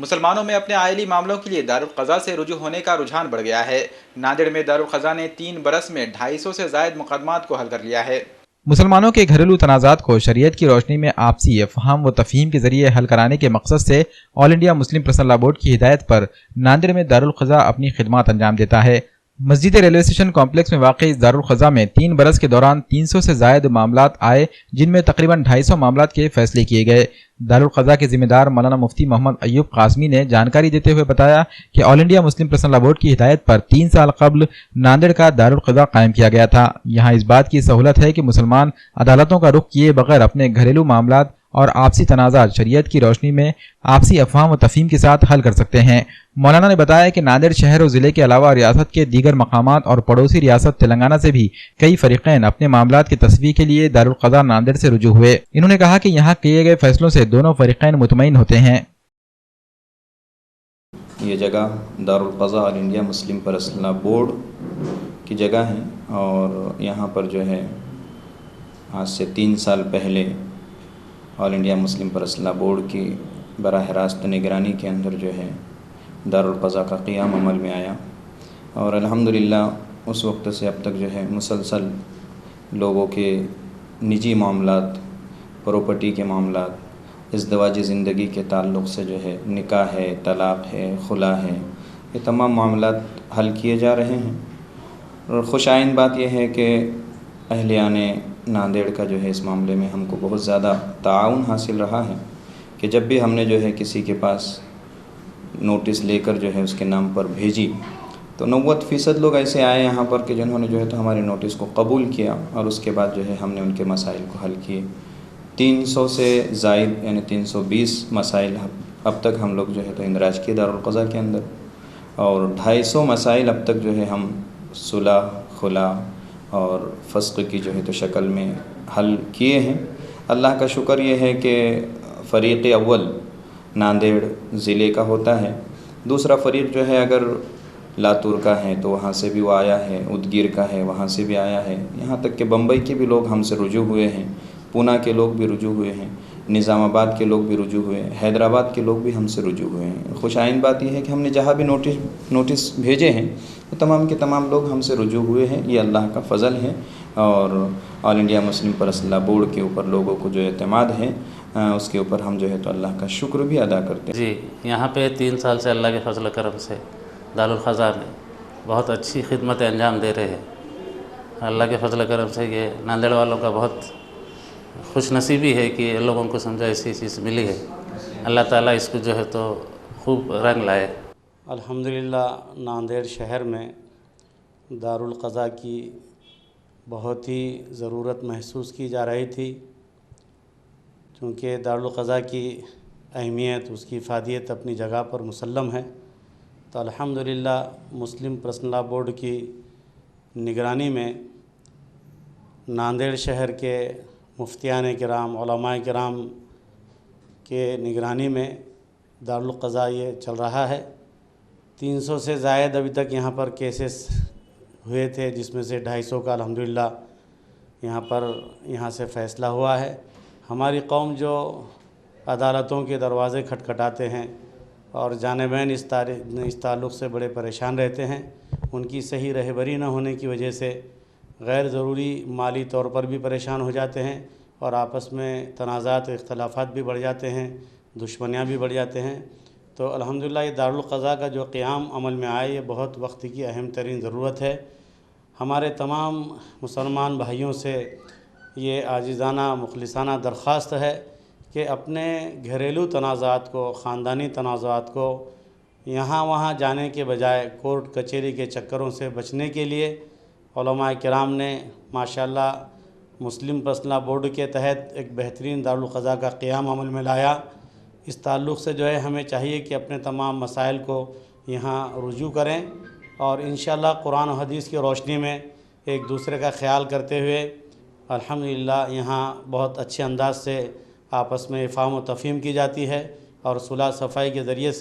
مسلمانوں میں اپنے عائلی معاملوں کے لیے دارالقضاء سے رجوع ہونے کا رجحان بڑھ گیا ہے۔ ناندیڑ میں دارالقضاء نے 3 برس میں 250 سے زائد مقدمات کو حل کر لیا ہے۔ مسلمانوں کے گھریلو تنازعات کو شریعت کی روشنی میں آپسی افہام و تفہیم کے ذریعے حل کرانے کے مقصد سے آل انڈیا مسلم پرسنل لا بورڈ کی ہدایت پر ناندیڑ میں دارالقضاء اپنی خدمات انجام دیتا ہے۔ مسجد ریلوے اسٹیشن کمپلیکس میں واقع اس دارالقضاء میں 3 برس کے دوران 300 سے زائد معاملات آئے، جن میں تقریباً 250 معاملات کے فیصلے کیے گئے۔ دارالقضاء کے ذمہ دار مولانا مفتی محمد ایوب قاسمی نے جانکاری دیتے ہوئے بتایا کہ آل انڈیا مسلم پرسنل لا بورڈ کی ہدایت پر 3 سال قبل ناندیڑ کا دارالقضاء قائم کیا گیا تھا۔ یہاں اس بات کی سہولت ہے کہ مسلمان عدالتوں کا رخ کیے بغیر اپنے گھریلو معاملات اور آپسی تنازعات شریعت کی روشنی میں آپسی افہام و تفہیم کے ساتھ حل کر سکتے ہیں۔ مولانا نے بتایا کہ ناندیڑ شہر و ضلع کے علاوہ ریاست کے دیگر مقامات اور پڑوسی ریاست تلنگانہ سے بھی کئی فریقین اپنے معاملات کی تصفیہ کے لیے دارالقضاء ناندیڑ سے رجوع ہوئے۔ انہوں نے کہا کہ یہاں کیے گئے فیصلوں سے دونوں فریقین مطمئن ہوتے ہیں۔ یہ جگہ دارالقضاء آل انڈیا مسلم پرسنل لا بورڈ کی جگہ ہے، اور یہاں پر جو ہے آج سے 3 سال پہلے آل انڈیا مسلم پرسنل لا بورڈ کی براہ راست نگرانی کے اندر جو ہے دارالقضاء کا قیام عمل میں آیا، اور الحمدللہ اس وقت سے اب تک جو ہے مسلسل لوگوں کے نجی معاملات، پراپرٹی کے معاملات، ازدواجی زندگی کے تعلق سے جو ہے نکاح ہے، طلاق ہے، خلا ہے، یہ تمام معاملات حل کیے جا رہے ہیں۔ اور خوش آئند بات یہ ہے کہ اہلیان ناندیڑ کا جو ہے اس معاملے میں ہم کو بہت زیادہ تعاون حاصل رہا ہے کہ جب بھی ہم نے جو ہے کسی کے پاس نوٹس لے کر جو ہے اس کے نام پر بھیجی تو 90% لوگ ایسے آئے یہاں پر کہ جنہوں نے جو ہے تو ہمارے نوٹس کو قبول کیا، اور اس کے بعد جو ہے ہم نے ان کے مسائل کو حل کیے۔ 300 سے زائد یعنی 320 مسائل اب تک ہم لوگ جو ہے تو اندراج کیے دارالقضاء کے اندر، اور 250 مسائل اب تک جو ہے ہم صلح، خلا اور فسخ کی جو ہے تو شکل میں حل کیے ہیں۔ اللہ کا شکر یہ ہے کہ فریق اول ناندیڑ ضلع کا ہوتا ہے، دوسرا فریق جو ہے اگر لاتور کا ہے تو وہاں سے بھی وہ آیا ہے، ادگیر کا ہے وہاں سے بھی آیا ہے، یہاں تک کہ بمبئی کے بھی لوگ ہم سے رجوع ہوئے ہیں، پونا کے لوگ بھی رجوع ہوئے ہیں، نظام آباد کے لوگ بھی رجوع ہوئے ہیں، حیدرآباد کے لوگ بھی ہم سے رجوع ہوئے ہیں۔ خوش آئند بات یہ ہے کہ ہم نے جہاں بھی نوٹس بھیجے ہیں وہ تمام کے تمام لوگ ہم سے رجوع ہوئے ہیں، یہ اللہ کا فضل ہے، اور آل انڈیا مسلم پرسنل لا بورڈ کے اوپر لوگوں کو جو اعتماد ہے اس کے اوپر ہم جو ہے تو اللہ کا شکر بھی ادا کرتے ہیں۔ جی، یہاں پہ 3 سال سے اللہ کے فضل و کرم سے دارالقضاء میں بہت اچھی خدمتیں انجام دے رہے ہیں۔ اللہ کے فضل و کرم سے یہ ناندیڑ والوں کا بہت خوش نصیبی ہے کہ لوگوں کو سمجھا ایسی چیز ملی ہے۔ اللہ تعالیٰ اس کو جو ہے تو خوب رنگ لائے۔ الحمدللہ ناندیڑ شہر میں دارالقضاء کی بہت ہی ضرورت محسوس کی جا رہی تھی، چونکہ دارالقضاء کی اہمیت، اس کی افادیت اپنی جگہ پر مسلم ہے، تو الحمدللہ مسلم پرسنل لا بورڈ کی نگرانی میں ناندیڑ شہر کے مفتیان کرام، علماء کرام کے نگرانی میں دارالقضاء یہ چل رہا ہے۔ 300 سے زائد ابھی تک یہاں پر کیسز ہوئے تھے، جس میں سے 250 کا الحمدللہ یہاں سے فیصلہ ہوا ہے۔ ہماری قوم جو عدالتوں کے دروازے کھٹکھٹاتے ہیں اور جانبین اس تعلق سے بڑے پریشان رہتے ہیں، ان کی صحیح رہبری نہ ہونے کی وجہ سے غیر ضروری مالی طور پر بھی پریشان ہو جاتے ہیں، اور آپس میں تنازعات و اختلافات بھی بڑھ جاتے ہیں، دشمنیاں بھی بڑھ جاتے ہیں۔ تو الحمدللہ یہ دارالقضاء کا جو قیام عمل میں آئے، یہ بہت وقت کی اہم ترین ضرورت ہے۔ ہمارے تمام مسلمان بھائیوں سے یہ عاجزانہ مخلصانہ درخواست ہے کہ اپنے گھریلو تنازعات کو، خاندانی تنازعات کو یہاں وہاں جانے کے بجائے کورٹ کچہری کے چکروں سے بچنے کے لیے علماء کرام نے ماشاءاللہ مسلم پرسنل لا بورڈ کے تحت ایک بہترین دارالقضاء کا قیام عمل میں لایا۔ اس تعلق سے جو ہے ہمیں چاہیے کہ اپنے تمام مسائل کو یہاں رجوع کریں، اور انشاءاللہ قرآن و حدیث کی روشنی میں ایک دوسرے کا خیال کرتے ہوئے الحمدللہ یہاں بہت اچھے انداز سے آپس میں افہام و تفہیم کی جاتی ہے، اور صلح صفائی کے ذریعے سے